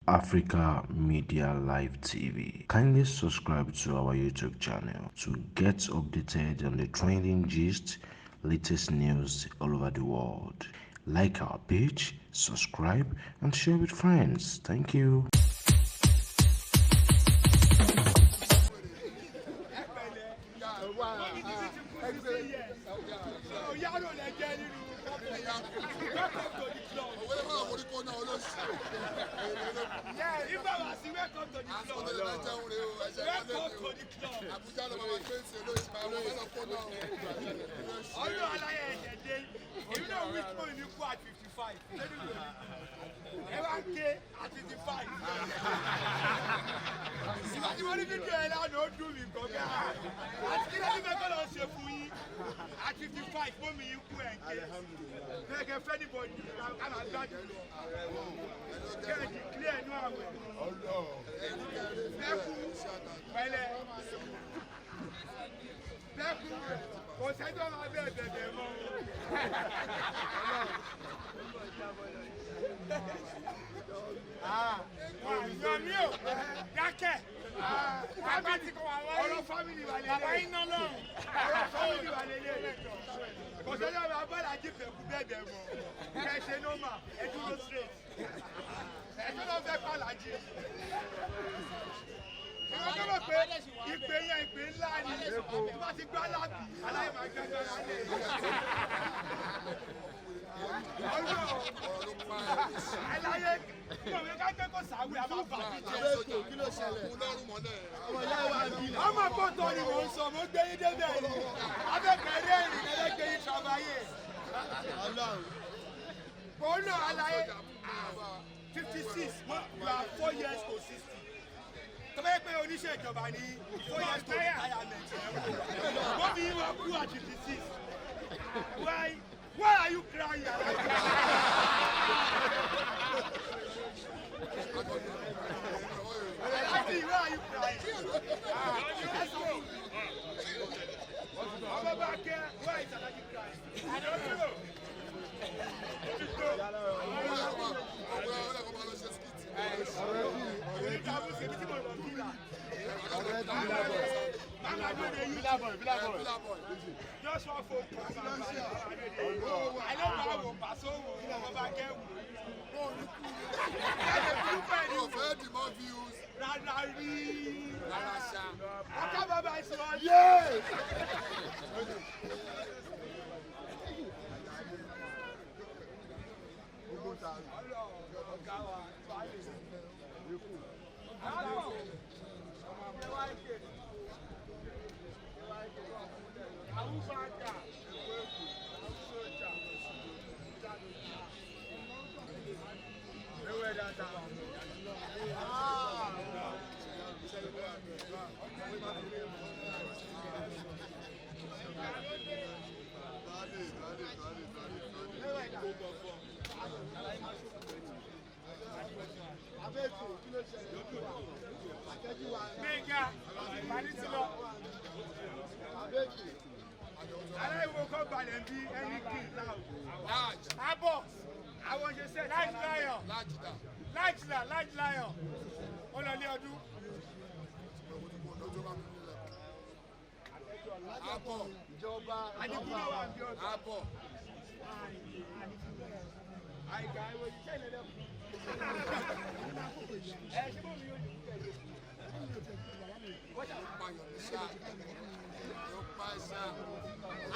Africa Media Live TV. Kindly subscribe to our YouTube channel to get updated on the trending gist, latest news all over the world. Like our page, subscribe, and share with friends. Thank you. At 55, mommy, you could make a funny boy. I'm a bad clear no Oh no, I 56, you are 4 years to 60. Come here, pay oníṣẹ́ ìjọba ní 4 years to retirement. What do you want to do at 56? Why are you crying? Why are you crying? I'm back here. Why is that you crying? I don't know. Just one phone call. I know how to pass over back here. More views. Yes. Large lion. Olole ọdún. Abo. Ìjọba. Adigunle wa bí ọdún. Abo. Àìgá ìwé iṣẹ́ ìlẹ̀ lẹ́kùn. Ṣé mo mi yóò dùn kẹ́lẹ́?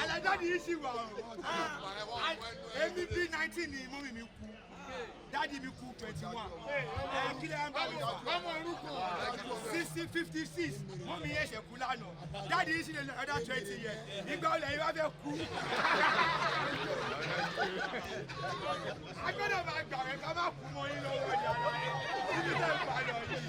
Alájáde yìí sì wà ọ́. Èmi bí 19 ni mọ́mí mi kú. Daddy mi kú 21. Kílẹ̀ ń bá mi fà. Ọmọ orúkọ 60, 56. Mọ́mí yẹn ṣe kú lánàá. Daddy yìí sì lè lọ ọdún 20 years. Ìgbà olè yìí wá fẹ́ kú. Agbọ́dọ̀ máa gbà wẹ́ ká má kú mọ́ yín lọ́wọ́ ìyá. Ibi tẹ̀ ń pa lọ yìí.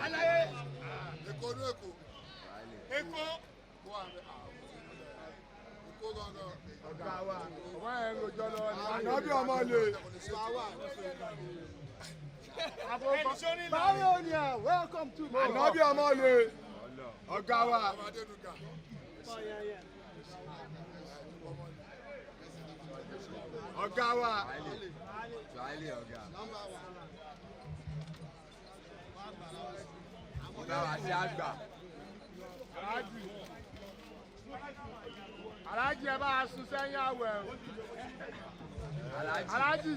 Alaye. Èkó ní Èkó. Èkó. Èkó gangan. Ọ̀gá wa. Ọmọ ẹ̀ ń rojọ́ lọ́wọ́ ni. Ànábì ọmọ lè. Báwo ni ẹ? Welcome to. Ànábì ọmọ lè. ọ̀gá wa. ọ̀gá wa. ọ̀gá wa ti àgbà. aláàjì ẹ bá a sún sẹ́yìn àwẹ̀ o. aláàjì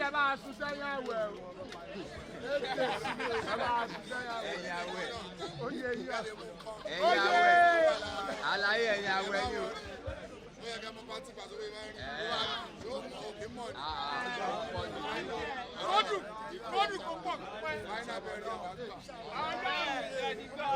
ẹ bá a sún sẹ́yìn àwẹ̀ o. ẹ bá a sún sẹ́yìn àwẹ̀. ẹ̀yìn àwẹ̀. ó yẹ yí ẹ. ẹ̀yìn àwẹ̀. àlàyé ẹ̀yìn àwẹ̀ yìí o. ó yẹ kí ẹ mọ pátí pàtó bí wọ́n rí. yóò mọ òkè mọ́ ni. kódù kó pọ̀ pẹ́. fáínà bẹ̀rẹ̀ ọ̀gá gbà. ọ̀gá ẹ̀ ti gbọ́.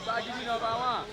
Bagini number one.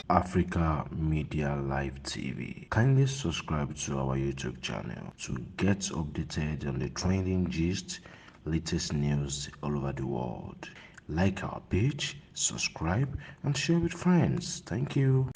Africa Media Live TV. Kindly subscribe to our YouTube channel to get updated on the trending gist, latest news all over the world. Like our page, subscribe, and share with friends. Thank you.